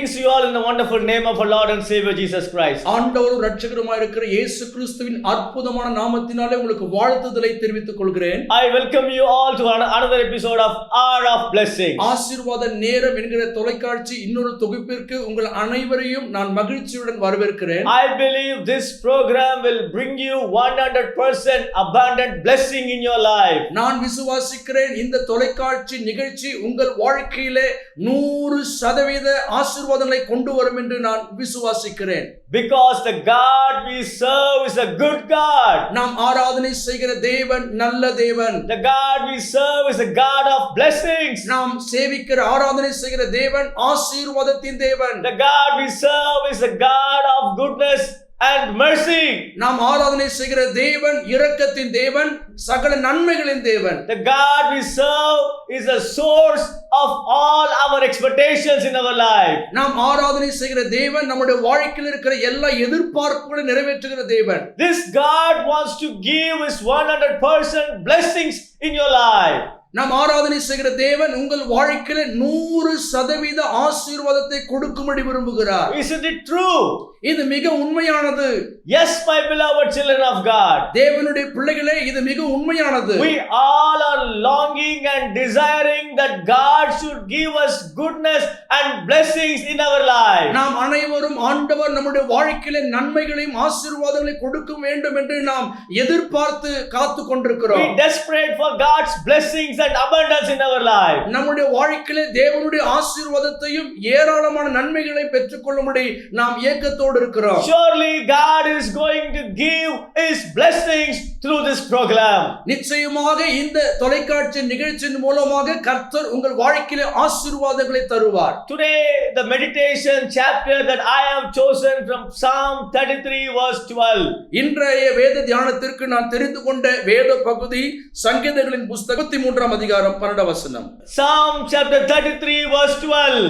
Greetings to you all in the wonderful name of our Lord and Savior Jesus Christ. ஆண்டவரும் இரட்சகருமாய் இருக்கிற இயேசு கிறிஸ்துவின் அற்புதமான நாமத்தினாலே உங்களுக்கு வாழ்த்துதலை தெரிவித்துக் கொள்கிறேன். I welcome you all to another episode of Hour of Blessing. ஆசீர்வாத நேரம் என்கிற தொலைக்காட்சி இன்னொரு தொகுப்பிற்கு உங்கள் அனைவரையும் நான் மகிழ்ச்சியுடன் வரவேற்கிறேன். I believe this program will bring you 100% abundant blessing in your life. நான் விசுவாசிக்கிறேன் இந்த தொலைக்காட்சி நிகழ்ச்சி உங்கள் வாழ்க்கையிலே 100% ஆசீர்வாதங்களை கொண்டு வரும் என்று நான் விசுவாசிக்கிறேன். Because the God we serve is a good God. நாம் ஆராதனை செய்கிற தேவன் நல்ல தேவன். The God we serve is a God of blessings. நாம் சேவிக்கிற ஆராதனை செய்கிற தேவன் ஆசீர்வாதத்தின் தேவன். The God we serve is a God of goodness and mercy. நாம் ஆராதனை செய்கிற தேவன் இரக்கத்தின் தேவன், சகல நன்மைகளின் தேவன். The God we serve is a source of all our expectations in our life. நாம் ஆராதனை செய்கிற தேவன் நம்முடைய வாழ்க்கையில் இருக்கிற எல்லா எதிர்பார்ப்புகளையும் நிறைவேற்றுகிற தேவன். This God wants to give his 100% blessings in your life. நாம் ஆராதனை செய்கிற தேவன் உங்கள் வாழ்க்கையில 100% ஆசீர்வாதத்தை கொடுக்கும்படி விரும்புகிறார். Isn't it true? இது மிக உண்மையானது. Yes, my beloved children of God. தேவனுடைய பிள்ளைகளே, இது மிக உண்மையானது. We all are longing and desiring that God should give us goodness and blessings in our life. நாம் அனைவரும் ஆண்டவர் நம்முடைய வாழ்க்கையில நன்மைகளையும் ஆசீர்வாதங்களையும் கொடுக்க வேண்டும் என்று நாம் எதிர்பார்த்து காத்து கொண்டிருக்கிறோம். We desperate for God's blessings and abundance in our life. நம்முடைய வாழ்க்கையில தேவனுடைய ஆசீர்வாதத்தையும் ஏராளமான நன்மைகளை பெற்றுக்கொள்ளும்படி நாம் ஏக்கத்தோடு இருக்கிறோம். Surely God is going to give his blessings through this program. நிச்சயமாக இந்த தொலைக்காட்சி நிகழ்ச்சியின் மூலமாக கர்த்தர் உங்கள் வாழ்க்கையில ஆசீர்வாதங்களை தருவார். Today the meditation chapter that I have chosen from Psalm 33 verse 12. இன்றைய வேத தியானத்திற்கு நான் தெரிந்து கொண்ட வேத பகுதி சங்கீதங்களின் புத்தகம் 33 அதிகாரம் 12 வசனம். Psalm chapter 33 verse 12.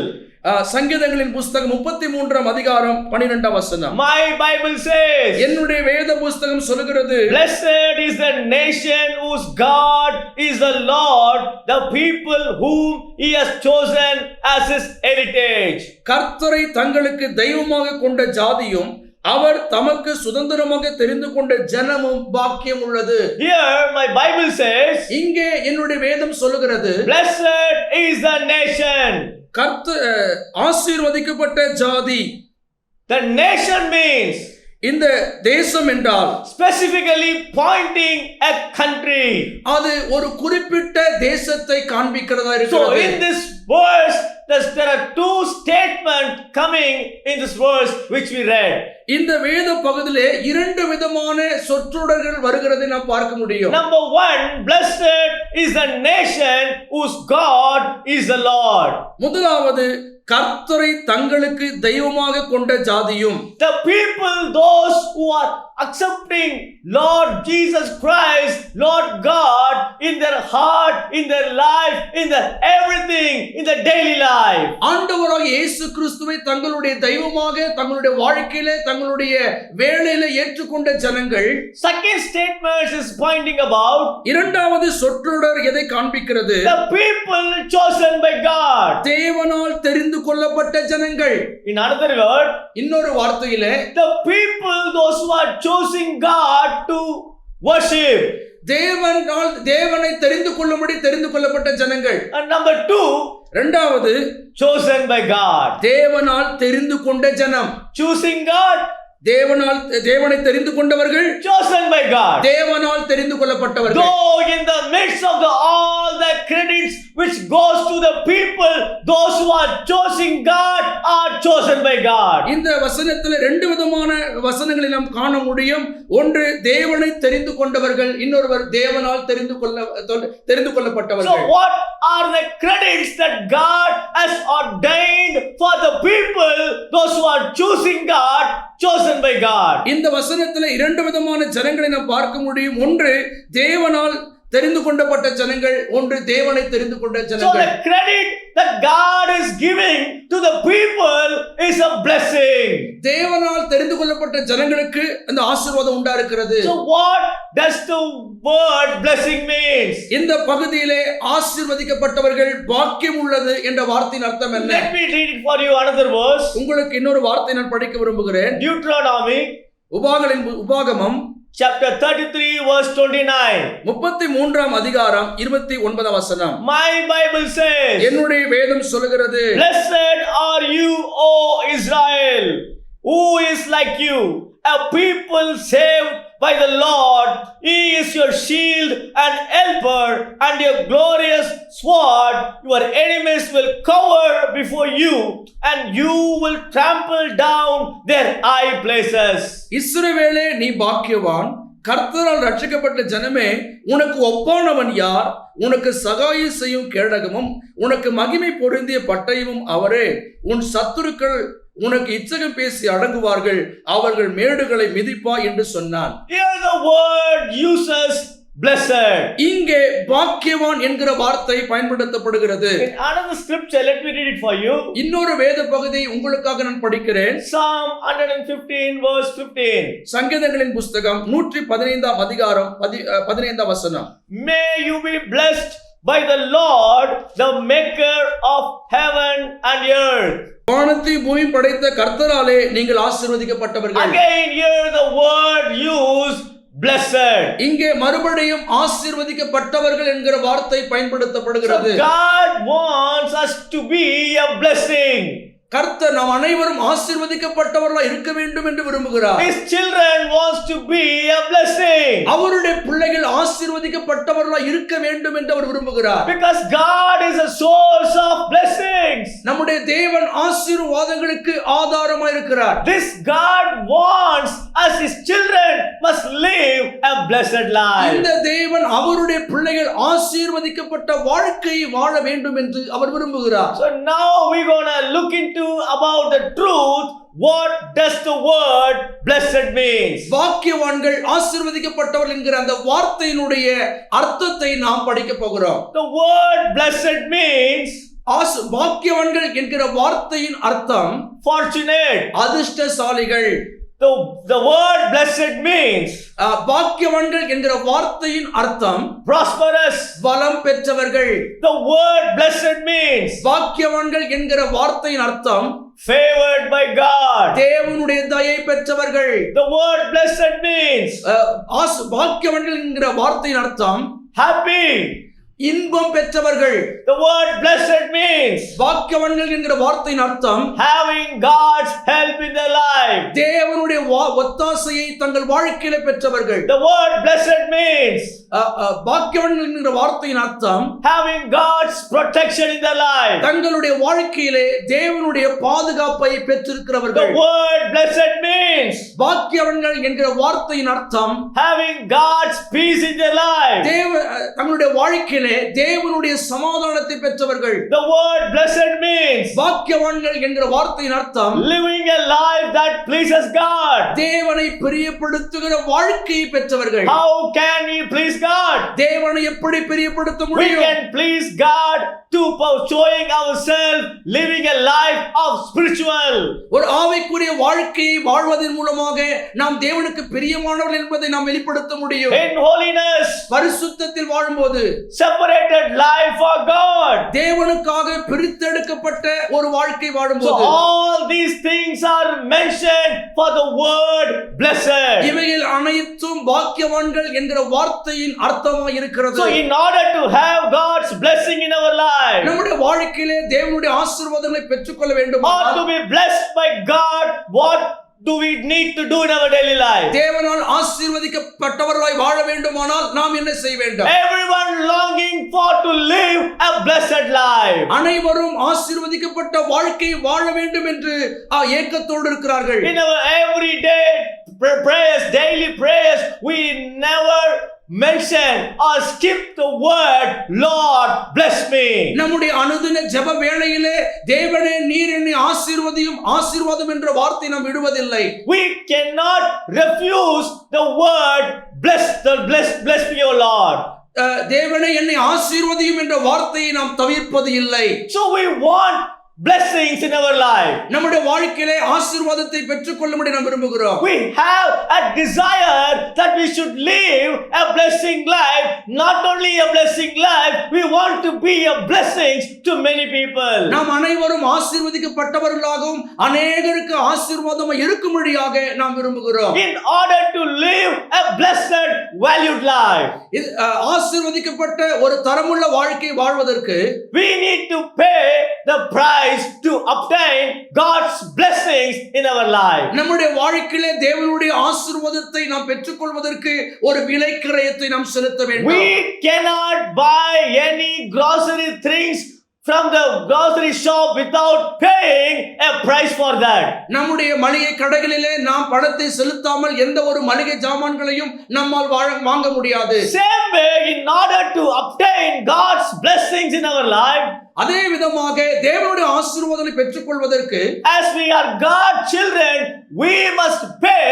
சங்கீதங்களின் புத்தகம் 33 அதிகாரம் 12 வசனம். My Bible says, என்னுடைய வேத புத்தகம் சொல்கிறது, Blessed is the nation whose God is the Lord, the people whom he has chosen as his heritage. கர்த்தரை தங்களுக்கு தெய்வமாக கொண்ட ஜாதியும் அவர் தமக்கு சுதந்திரமாக தெரிந்து கொண்ட ஜனமும் பாக்கியம் உள்ளது. Here my Bible says, இங்கே என்னுடைய வேதம் சொல்லுகிறது, Blessed is the nation. ஆசீர்வதிக்கப்பட்ட ஜாதி. The nation means இந்த தேசம் என்றால் specifically pointing a country. அது ஒரு குறிப்பிட்ட தேசத்தை காண்பிக்கிறதா So இருக்கிறது. in this verse there are two statements coming in this verse which we read. இந்த வேத பகுதியிலே இரண்டு விதமான சொற்றொடர்கள் வருகிறதை நாம் பார்க்க முடியும். Number one, blessed is the nation whose God is the Lord. முதலாவது, கர்த்தரை தங்களுக்கு தெய்வமாக கொண்ட ஜாதியும். The people, those who are accepting Lord Jesus Christ, Lord God, in their heart, in their life, in their everything, in their daily life. ஆண்டவராகிய இயேசு கிறிஸ்துவை தங்களுடைய தெய்வமாக தங்களுடைய வாழ்க்கையிலே தங்களுடைய வேளையிலே ஏற்றுக்கொண்ட ஜனங்கள். Second statement is pointing about இரண்டாவது சொற்றொடர் எதை காண்பிக்கிறது? the people chosen by God. தேவனால் தெரிந்து கொள்ளப்பட்ட ஜனங்கள். In another word, இன்னொரு வார்த்தையிலே, the people, those who are choosing God to worship. தேவனை தெரிந்து கொள்ளும்படி தெரிந்து கொள்ளப்பட்ட ஜனங்கள். And number two, இரண்டாவது, chosen by God. தேவனால் தெரிந்து கொண்ட ஜனம். Choosing God, தேவனை தெரிந்து கொண்டவர்கள், chosen by God. தேவனால் தெரிந்து கொள்ளப்பட்டவர்கள். Though in the midst of all the credits which goes to the people, those who are choosing God are chosen by God. இந்த வசனத்தில் ரெண்டு விதமான வசனங்களை நாம் காண முடியும். ஒன்று, தேவனை தெரிந்து கொண்டவர்கள், இன்னொருவர் தேவனால் தெரிந்து கொள்ளப்பட்டவர்கள். So what are the credits that God has ordained for the people, those who are choosing God, chosen by God? இந்த வசனத்தில் இரண்டு விதமான ஜனங்களை நாம் பார்க்க முடியும். ஒன்று, தேவனால் தெரிந்து கொண்டப்பட்ட ஜனங்கள், ஒன்று தேவனை தெரிந்து கொண்ட So ஜனங்கள். the credit that God is giving to the people is a blessing. தேவனால் தெரிந்து கொள்ளப்பட்ட ஜனங்களுக்கு அந்த ஆசீர்வாதம் உண்டா இருக்கிறது. So what does the word blessing means? இந்த பகுதியிலே ஆசீர்வதிக்கப்பட்டவர்கள் பாக்கியம் உள்ளது என்ற வார்த்தையின் அர்த்தம் என்ன? Let me read it for you another verse. உங்களுக்கு இன்னொரு வார்த்தை நான் படிக்க விரும்புகிறேன். Deuteronomy உபாகமம் chapter 33 verse 29. 33ஆம் அதிகாரம் 29ஆம் வசனம். My Bible says, என்னுடைய வேதம் சொல்கிறது, Blessed are you, O Israel, who is like you, a people saved by the Lord. He is your shield and helper and your glorious sword. Your enemies will cower before you and you will trample down their high places. இஸ்ரவேலே, நீ பாக்கியவான், கர்த்தரால் ரட்சிக்கப்பட்ட ஜனமே, உனக்கு ஒப்பானவன் யார்? உனக்கு சகாயம் செய்யும் கேடகமும் உனக்கு மகிமை பொருந்திய பட்டயமும் அவரே. உன் சத்துருக்கள் உனக்கு இச்சகம் பேசி அடங்குவார்கள், அவர்கள் மேடுகளை மிதிப்பா என்று சொன்னான். Here the word uses blessed. இங்கே பாக்கியவான் என்கிற வார்த்தை பயன்படுத்தப்படுகிறது. In another scripture, let me read it for you. இன்னொரு வேத பகுதி உங்களுக்காக நான் படிக்கிறேன். Psalm 115 verse 15. சங்கீதங்களின் புஸ்தகம் 115ஆம் அதிகாரம் 15ஆம் வசனம். May you be blessed by the Lord, the maker of heaven and earth. வானத்தை பூமி படைத்த கர்த்தராலே நீங்கள் ஆசீர்வதிக்கப்பட்டவர்கள். Again here the word used blessed. இங்கே மறுபடியும் ஆசீர்வதிக்கப்பட்டவர்கள் என்கிற வார்த்தை பயன்படுத்தப்படுகிறது. So God wants us to be a blessing. கர்த்தர் நாம் அனைவரும் ஆசீர்வதிக்கப்பட்டவர்களாய் இருக்க வேண்டும் என்று விரும்புகிறார். His children wants to be a blessing. அவருடைய பிள்ளைகள் ஆசீர்வதிக்கப்பட்டவர்களாய் இருக்க வேண்டும் என்று அவர் விரும்புகிறார். Because God is a source of blessings. நம்முடைய தேவன் ஆசீர்வாதங்களுக்கு ஆதாரமாய் இருக்கிறார். This God wants us, his children must live a blessed life. இந்த தேவன் அவருடைய பிள்ளைகள் ஆசீர்வதிக்கப்பட்ட வாழ்க்கையை வாழ வேண்டும் என்று அவர் விரும்புகிறார். So now we're going to look into about the truth. What does the word blessed means? பாக்கியவான்கள் ஆசீர்வதிக்கப்பட்டவர்கள் என்கிற அந்த வார்த்தையினுடைய அர்த்தத்தை நாம் படிக்க போகிறோம். The word blessed means பாக்கியவான்கள் என்கிற வார்த்தையின் அர்த்தம் fortunate, அதிர்ஷ்டசாலிகள். The word blessed means பாக்கியவான்கள் என்கிற வார்த்தையின் அர்த்தம் prosperous, வளம் பெற்றவர்கள். the word blessed means பாக்கியவான்கள் என்கிற வார்த்தையின் அர்த்தம் favored by God, தேவனுடைய தயை பெற்றவர்கள். the word blessed means பாக்கியவான்கள் என்கிற வார்த்தையின் அர்த்தம் happy, இன்பம் பெற்றவர்கள். the word blessed means பாக்கியவான்கள் என்கிற வார்த்தையின் அர்த்தம் having God's help in their life, தேவனுடைய ஒத்தாசையை தங்கள் வாழ்க்கையில பெற்றவர்கள். the word blessed means பாக்கியவான்கள் என்கிற வார்த்தையின் அர்த்தம் having God's protection in their life, தங்களுடைய வாழ்க்கையிலே தேவனுடைய பாதுகாப்பை the பெற்றிருக்கிறவர்கள். word blessed means பாக்கியவான்கள் என்கிற வார்த்தையின் அர்த்தம் having God's peace in their life, தங்களுடைய வாழ்க்கையிலே தேவனுடைய சமாதானத்தை பெற்றவர்கள். the word blessed means பாக்கியவான்கள் என்கிற வார்த்தையின் அர்த்தம் living a life that pleases God. தேவனை பிரியப்படுத்துகிற வாழ்க்கையை பெற்றவர்கள். How can we please God? தேவனை எப்படி பிரியப்படுத்த We முடியும்? can please God to showing ourselves living a life of spiritual. ஒரு ஆவிக்குரிய வாழ்க்கையை வாழ்வதன் மூலமாக நாம் தேவனுக்கு பிரியமானவர்கள் என்பதை நாம் வெளிப்படுத்த முடியும். In holiness, பரிசுத்தத்தில் வாழும்போது separated life for God. தேவனுக்காக பிரித்தெடுக்கப்பட்ட ஒரு வாழ்க்கை So வாழும்போது all these things are mentioned for the word blessed. இவைகள் அனைத்தும் பாக்கியவான்கள் என்கிற வார்த்தையின் அர்த்தமாக இருக்கிறது. So in order to have God's blessing in our life, நம்முடைய வாழ்க்கையிலே தேவனுடைய ஆசீர்வாதங்களை பெற்றுக்கொள்ள வேண்டும். or to be blessed by God, what do we need to do in our daily life? தேவனால் ஆசீர்வதிக்கப்பட்டவர்களாய் வாழ வேண்டுமானால் நாம் என்ன செய்ய வேண்டும்? Everyone longing for to live a blessed life. அனைவரும் ஆசீர்வதிக்கப்பட்ட வாழ்க்கை வாழ வேண்டும் என்று ஏக்கத்தோடு இருக்கிறார்கள். In our everyday prayers, daily prayers, we never mention or skip the word Lord bless me. நம்முடைய அனுதின ஜெப வேளையிலே தேவனே நீர் என்னை ஆசீர்வதியும் ஆசீர்வாதம் என்ற வார்த்தை நாம் விடுவதில்லை. We cannot refuse the word bless me O Lord. தேவனே என்னை ஆசீர்வதியும் என்ற வார்த்தையை நாம் தவிர்ப்பது இல்லை. So we want blessings in our life. நம்முடைய வாழ்க்கையிலே ஆசீர்வாதத்தை பெற்றுக்கொள்ளும்படி நாம் விரும்புகிறோம். We have a desire that we should live a blessing life. Not only a blessing life, we want to be a blessing to many people. நாம் அனைவரும் ஆசீர்வதிக்கப்பட்டவர்களாகவும் அநேகருக்கு ஆசீர்வாதமாக இருக்கும்படியாக நாம் விரும்புகிறோம். In order to live a blessed, valued life, ஆசீர்வதிக்கப்பட்ட ஒரு தரமுள்ள வாழ்க்கை வாழ்வதற்கு we need to pay the price to obtain God's blessings in our life. நம்முடைய வாழ்க்கையிலே தேவனுடைய ஆசீர்வாதத்தை நாம் பெற்றுக்கொள்வதற்கு ஒரு விலை கிரயத்தை நாம் செலுத்த வேண்டும். We cannot buy any grocery things from the grocery shop without paying a price for that. நம்முடைய மளிகை கடைகளிலே நாம் பணத்தை செலுத்தாமல் எந்த ஒரு மளிகை சாமான்களையும் நம்மால் வாங்க முடியாது. Same way, in order to obtain God's blessings in our life, அதே விதமாக தேவனுடைய ஆசீர்வாதத்தை பெற்றுக்கொள்வதற்கு as we are God's children, we must pay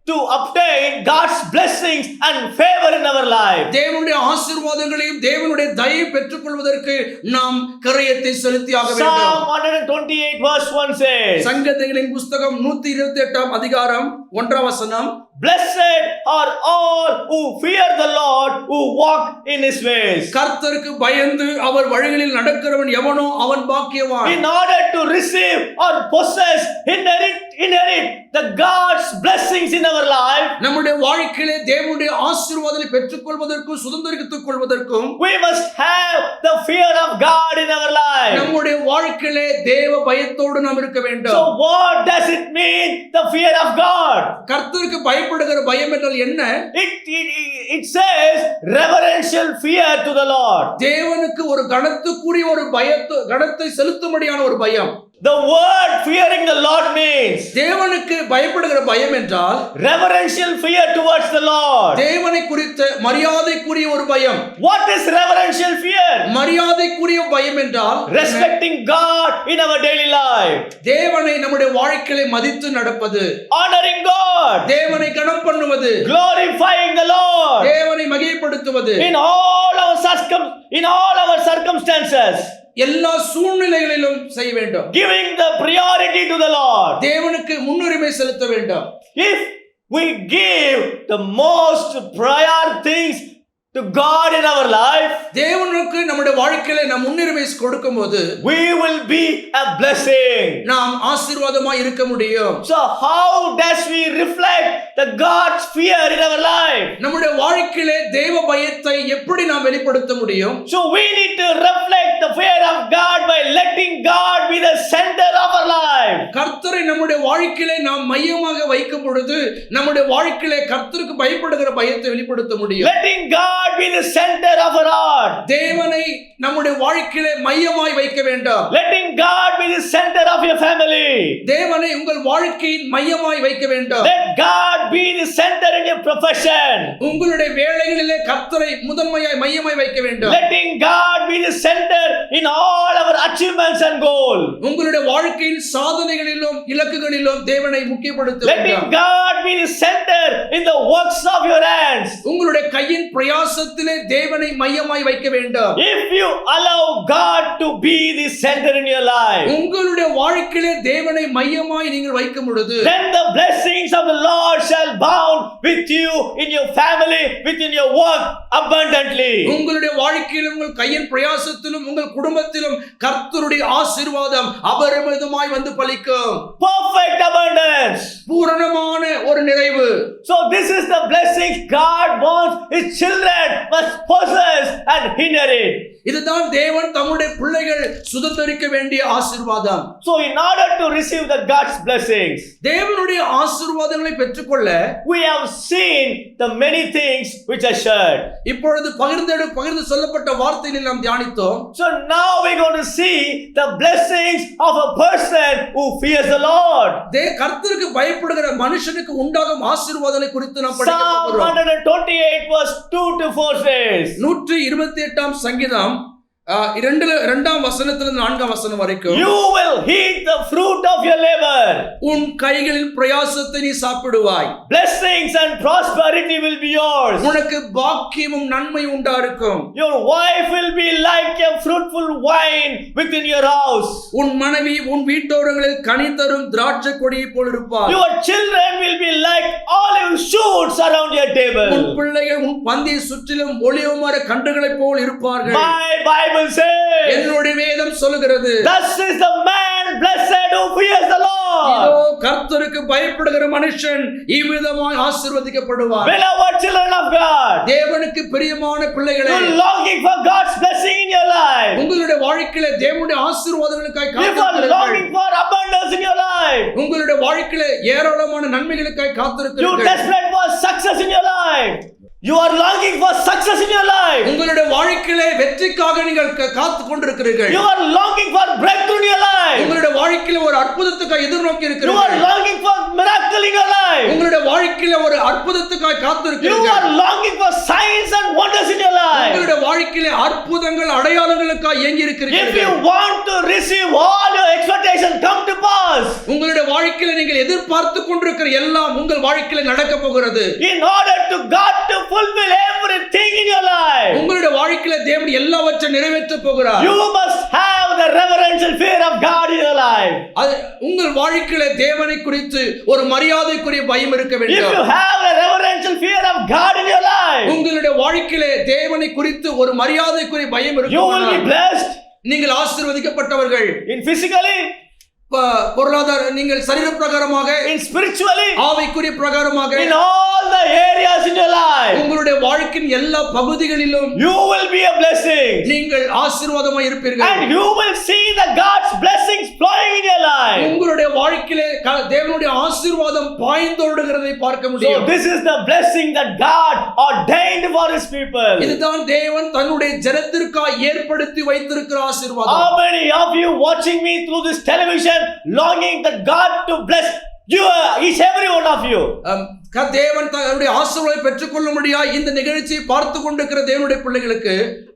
to obtain God's blessings and favor in our life. தேவனுடைய ஆசீர்வாதங்களையும் தேவனுடைய தயவை பெற்றுக்கொள்வதற்கு நாம் கிரயத்தை செலுத்தியாக வேண்டும். Psalm 128 verse 1 says, சங்கீதங்களின் புத்தகம் 128 அதிகாரம் 1 வசனம், Blessed are all who fear the Lord, who walk in his ways. கர்த்தருக்கு பயந்து அவர் வழிகளில் நடக்கிறவன் எவனோ அவன் பாக்கியவான். In order to receive or possess, inherit the God's blessings in our life, நம்முடைய வாழ்க்கையிலே தேவனுடைய ஆசீர்வாதத்தை பெற்றுக்கொள்வதற்கும் சுதந்திரித்துக் கொள்வதற்கும் we must have the fear of God in our life. நம்முடைய வாழ்க்கையிலே தேவ பயத்தோடு நாம் இருக்க வேண்டும். So what does it mean, the fear of God? கர்த்தருக்கு பயப்படுகிற பயம் என்றால் என்ன? It says reverential fear to the Lord. தேவனுக்கு ஒரு கனத்துக்குரிய ஒரு கனத்தை செலுத்தும்படியான ஒரு பயம். The word fearing the Lord means தேவனுக்கு பயப்படுகிற பயம் என்றால் reverential fear towards the Lord. தேவனை குறித்த மரியாதைக்குரிய ஒரு பயம். What is reverential fear? மரியாதைக்குரிய பயம் என்றால் respecting God in our daily life. தேவனை நம்முடைய வாழ்க்கையிலே மதித்து நடப்பது. Honoring God. தேவனை கனம் பண்ணுவது. Glorifying the Lord. தேவனை மகிமைப்படுத்துவது. In all our circumstances. எல்லா சூழ்நிலைகளிலும் செய்ய வேண்டும். Giving the priority to the Lord. தேவனுக்கு முன்னுரிமை செலுத்த வேண்டும். If we give the most prior things to God in our life, தேவனுக்கு நம்முடைய வாழ்க்கையில நாம் முன்னுரிமை கொடுக்கும்போது we will be a blessing. நாம் ஆசீர்வாதமாய் இருக்க முடியும். So how does we reflect the God's fear in our life? நம்முடைய வாழ்க்கையிலே தேவ பயத்தை எப்படி நாம் வெளிப்படுத்த முடியும்? So we need to reflect the fear of God by letting God be the center of our life. கர்த்தரை நம்முடைய வாழ்க்கையிலே நாம் மையமாக வைக்கும் பொழுது நம்முடைய வாழ்க்கையிலே கர்த்தருக்கு பயப்படுகிற பயத்தை வெளிப்படுத்த முடியும். Letting God be the center of our heart. தேவனை நம்முடைய வாழ்க்கையிலே மையமாய் வைக்க வேண்டும். Letting God be the center of your family. தேவனை உங்கள் வாழ்க்கையின் மையமாய் வைக்க வேண்டும். Let God be the center in your profession. உங்களுடைய வேலைகளிலே கர்த்தரை முதன்மையாய் மையமாய் வைக்க வேண்டும். Letting God be the center in all our achievements and goals. உங்களுடைய வாழ்க்கையின் சாதனைகளிலும் இலக்குகளிலும் தேவனை முக்கியப்படுத்த வேண்டும். Letting God be the center in the works of your hands. உங்களுடைய கையின் பிரயாசத்திலே தேவனை மையமாய் வைக்க வேண்டும். If you allow God to be the center in your life, உங்களுடைய வாழ்க்கையிலே தேவனை மையமாய் நீங்கள் வைக்கும் பொழுது then the blessings of the Lord shall abound with you in your family, within your work abundantly. உங்களுடைய வாழ்க்கையிலும் உங்கள் கையின் பிரயாசத்திலும் உங்கள் குடும்பத்திலும் கர்த்தருடைய ஆசீர்வாதம் அபரிமிதமாய் வந்து பலிக்கும். Perfect abundance. பூரணமான ஒரு நிறைவு. So this is the blessings God wants his children must possess and inherit. இதுதான் தேவன் தம்முடைய பிள்ளைகள் சுதந்தரிக்க வேண்டிய ஆசீர்வாதம். So in order to receive the God's blessings, தேவனுடைய ஆசீர்வாதங்களை பெற்றுக்கொள்ள we have seen the many things which are shared. இப்பொழுது பகிர்ந்து சொல்லப்பட்ட வார்த்தைகளில் நாம் தியானித்தோம். So now we're going to see the blessings of a person who fears the Lord. கர்த்தருக்கு பயப்படுகிற மனுஷனுக்கு உண்டாகும் ஆசீர்வாதங்களை குறித்து நாம் படிக்க Psalm போகிறோம். 128 verse 2 to 4 says, 128 சங்கீதம் இரண்டாம் வசனத்திலிருந்து 4ஆம் வசனம் வரைக்கும் You will eat the fruit of your labor. உன் கைகளின் பிரயாசத்தை நீ சாப்பிடுவாய். Blessings and prosperity will be yours. உனக்கு பாக்கியமும் நன்மை உண்டாயிருக்கும். Your wife will be like a fruitful vine within your house. உன் மனைவி உன் வீட்டோரங்களில் கனி தரும் திராட்சை கொடியை போல் இருப்பார். Your children will be like olive shoots around your table. உன் பிள்ளைகள் உன் பந்தியை சுற்றிலும் ஒலிவ மர கன்றுகளைப் போல் இருப்பார்கள். My Bible says, என்னுடைய வேதம் சொல்லுகிறது, thus is the man blessed who fears the Lord. இதோ கர்த்தருக்கு பயப்படுகிற மனுஷன் இவ்விதமாய் ஆசீர்வதிக்கப்படுவார். Beloved children of God, தேவனுக்கு பிரியமான பிள்ளைகளே, you are longing for God's blessing in your life. உங்களுடைய வாழ்க்கையில தேவனுடைய ஆசீர்வாதங்களுக்காய் You are காத்திருக்கிறீர்கள். longing for abundance in your life. உங்களுடைய வாழ்க்கையில ஏராளமான நன்மைகளுக்காய் You are காத்திருக்கிறீர்கள். desperate for success in your life. You are longing for success in your life. உங்களுடைய வாழ்க்கையில வெற்றிக்காக நீங்கள் காத்து கொண்டிருக்கிறீர்கள். You are longing for breakthrough in your life. உங்களுடைய வாழ்க்கையில ஒரு அற்புதத்துக்காக எதிர்நோக்கி You are இருக்கிறீர்கள். longing for miracle in your life. உங்களுடைய வாழ்க்கையில ஒரு அற்புதத்துக்காக You காத்திருக்கிறீர்கள். are longing for signs and wonders in your life. உங்களுடைய வாழ்க்கையில அற்புதங்கள் அடையாளங்களுக்காக ஏங்கி If you இருக்கிறீர்கள். want to receive all your expectations come to pass, உங்களுடைய வாழ்க்கையில நீங்கள் எதிர்பார்த்து கொண்டிருக்கிற எல்லாம் உங்கள் வாழ்க்கையில நடக்க போகிறது. in order to God to fulfill everything in your life, உங்களுடைய வாழ்க்கையில தேவன் எல்லாவற்றையும் நிறைவேற்ற போகிறார். you must have the reverential fear of God in your life. அது உங்கள் வாழ்க்கையில தேவனை குறித்து ஒரு மரியாதைக்குரிய பயம் இருக்க If வேண்டும். you have the reverential fear of God in your life, உங்களுடைய வாழ்க்கையில தேவனை குறித்து ஒரு மரியாதைக்குரிய பயம் you will be இருக்கும். blessed நீங்கள் ஆசீர்வதிக்கப்பட்டவர்கள். in physically, பொருளாதார நீங்கள் சரீர பிரகாரமாக, in spiritually, ஆவிக்குரிய பிரகாரமாக, in all the areas in your life. உங்களுடைய வாழ்க்கையின் எல்லா பகுதிகளிலும் You will be a blessing. நீங்கள் ஆசீர்வாதமாய் இருப்பீர்கள். And you will see the God's blessings flowing in your life. உங்களுடைய வாழ்க்கையிலே தேவனுடைய ஆசீர்வாதம் பாய்ந்தோடுகிறதை பார்க்க So முடியும். this is the blessing that God ordained for his people. இதுதான் தேவன் தன்னுடைய ஜனத்திற்காக ஏற்படுத்தி வைத்திருக்கிற ஆசீர்வாதம். How many of you watching me through this television longing that God to bless you, each every one of you? தேவன் தன்னுடைய ஆசீர்வாதத்தை பெற்றுக்கொள்ளும்படியா இந்த நிகழ்ச்சியை பார்த்து கொண்டிருக்கிற தேவனுடைய பிள்ளைகளுக்கு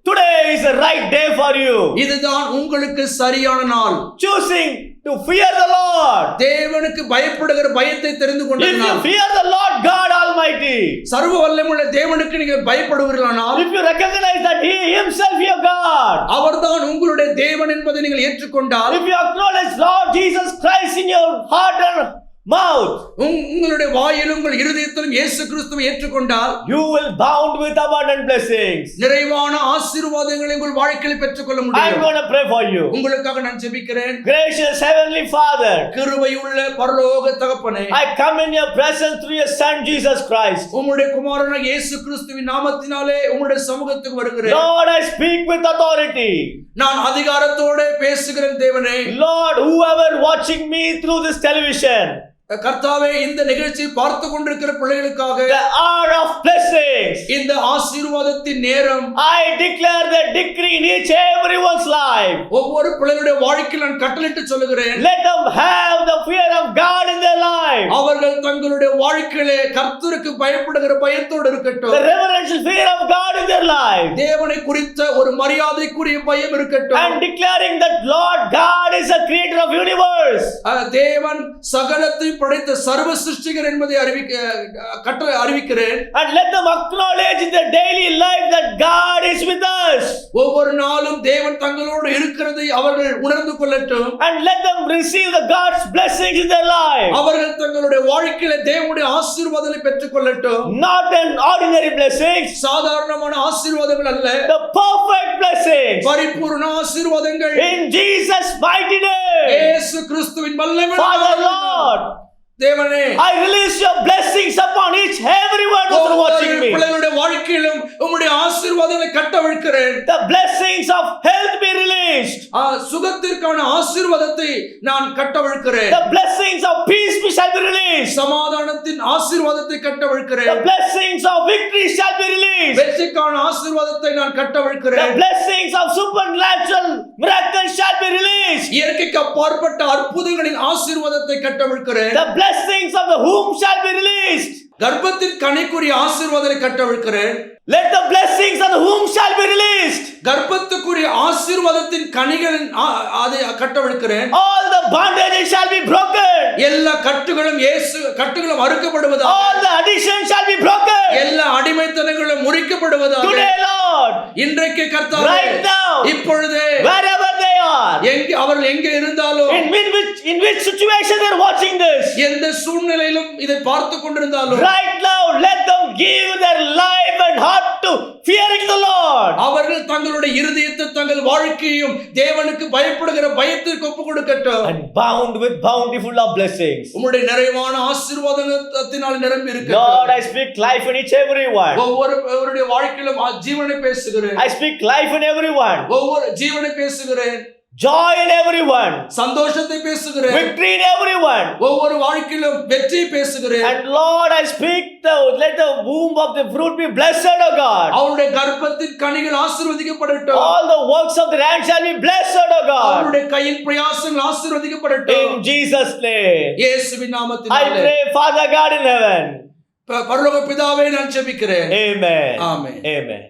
Today is the right day for you. இதுதான் உங்களுக்கு சரியான நாள். Choosing to fear the Lord. தேவனுக்கு பயப்படுகிற பயத்தை தெரிந்து If you கொண்டீர்கள். fear the Lord God Almighty, சர்வ வல்லமையுள்ள தேவனுக்கு நீங்கள் பயப்படுவீர்களானால், if you recognize that He Himself your God, அவர்தான் உங்களுடைய தேவன் என்பதை நீங்கள் ஏற்றுக்கொண்டால், if you acknowledge Lord Jesus Christ in your heart and mouth, உங்களுடைய வாயிலும் உங்கள் இருதயத்திலும் இயேசு கிறிஸ்துவை ஏற்றுக்கொண்டால், you will bound with abundant blessings. நிறைவான ஆசீர்வாதங்களை உங்கள் வாழ்க்கையில் பெற்றுக்கொள்ள I'm முடியும். going to pray for you. உங்களுக்காக நான் ஜெபிக்கிறேன். Gracious Heavenly Father, கிருபையுள்ள பரலோக தகப்பனே, I come in your presence through your Son Jesus Christ. உம்முடைய குமாரனாகிய இயேசு கிறிஸ்துவின் நாமத்தினாலே உம்முடைய சமூகத்துக்கு வருகிறேன். Lord, I speak with authority. நான் அதிகாரத்தோட பேசுகிறேன் தேவனே. Lord, whoever watching me through this television, கர்த்தாவே, இந்த நிகழ்ச்சியை பார்த்து கொண்டிருக்கிற பிள்ளைகளுக்காக the hour of blessings, இந்த ஆசீர்வாதத்தின் நேரம், I declare the decree in each everyone's life. ஒவ்வொரு பிள்ளைகளுடைய வாழ்க்கையில் நான் கட்டளையிட்டு சொல்லுகிறேன். Let them have the fear of God in their life. அவர்கள் தங்களுடைய வாழ்க்கையிலே கர்த்தருக்கு பயப்படுகிற பயத்தோடு The இருக்கட்டும். reverential fear of God in their life. தேவனை குறித்த ஒரு மரியாதைக்குரிய பயம் இருக்கட்டும். And declaring that Lord God is the creator of universe. தேவன் சகலத்தையும் படைத்த சர்வ சிருஷ்டிகர் என்பதை அறிவிக்கிறேன். And let them acknowledge in their daily life that God is with us. ஒவ்வொரு நாளும் தேவன் தங்களோடு இருக்கிறதை அவர்கள் உணர்ந்து கொள்ளட்டும். And let them receive the God's blessings in their life. அவர்கள் தங்களுடைய வாழ்க்கையில தேவனுடைய ஆசீர்வாதங்களை பெற்றுக் கொள்ளட்டும். Not an ordinary blessings, சாதாரணமான ஆசீர்வாதங்கள் அல்ல, the perfect blessings. பரிபூர்ண ஆசீர்வாதங்கள். In Jesus' mighty name. இயேசு கிறிஸ்துவின் வல்லமையுள்ள Father Lord, தேவனே, I release your blessings upon each everyone who is watching me. பிள்ளைகளுடைய வாழ்க்கையிலும் உம்முடைய ஆசீர்வாதங்களை கட்டவிழ்க்கிறேன். The blessings of health be released. சுகத்திற்கான ஆசீர்வாதத்தை நான் கட்டவிழ்க்கிறேன். The blessings of peace shall be released. சமாதானத்தின் ஆசீர்வாதத்தை The கட்டவிழ்க்கிறேன். blessings of victory shall be released. வெற்றிக்கான ஆசீர்வாதத்தை நான் The கட்டவிழ்க்கிறேன். blessings of supernatural miracles shall be released. இயற்கைக்கு அப்பாற்பட்ட அற்புதங்களின் ஆசீர்வாதத்தை கட்டவிழ்க்கிறேன். The blessings of the womb shall be released. கர்ப்பத்தின் கனிக்குரிய ஆசீர்வாதத்தை கட்டவிழ்க்கிறேன். Let the blessings of the womb shall be released. கர்ப்பத்துக்குரிய ஆசீர்வாதத்தின் கனிகளின் அதை கட்டவிழ்க்கிறேன். All the bondages shall be broken. எல்லா கட்டுகளும் அறுக்கப்படுவதாக. All the additions shall be broken. எல்லா அடிமைத்தனங்களும் முறிக்கப்படுவதாக. Today, Lord. இன்றைக்கு கர்த்தாவே, Right now. இப்பொழுதே, wherever they are. அவர்கள் எங்கே இருந்தாலும், in which situation they are watching this. எந்த சூழ்நிலையிலும் இதை பார்த்து கொண்டிருந்தாலும், right now let them give their life and heart to fearing the Lord. அவர்கள் தங்களுடைய இருதயத்தை தங்கள் வாழ்க்கையையும் தேவனுக்கு பயப்படுகிற பயத்திற்கு ஒப்புக் கொடுக்கட்டும். And bound with bountiful of blessings. உம்முடைய நிறைவான ஆசீர்வாதத்தினால் நிரம்பி இருக்கட்டும். Lord, I speak life in each everyone. ஒவ்வொருவருடைய வாழ்க்கையிலும் ஜீவனை பேசுகிறேன். I speak life in everyone. ஒவ்வொரு ஜீவனை பேசுகிறேன். Joy in everyone. சந்தோஷத்தை பேசுகிறேன். Victory in everyone. ஒவ்வொரு வாழ்க்கையிலும் வெற்றி பேசுகிறேன். And Lord, I speak let the womb of the fruit be blessed, O God. அவருடைய கர்ப்பத்தின் கனிகள் ஆசீர்வதிக்கப்படட்டும். All the works of the hand shall be blessed, O God. அவருடைய கையின் பிரயாசங்கள் ஆசீர்வதிக்கப்படட்டும். In Jesus' name. இயேசுவின் நாமத்தினாலே. I pray, Father God in heaven. பரலோக பிதாவே, நான் ஜெபிக்கிறேன். Amen. ஆமென். Amen.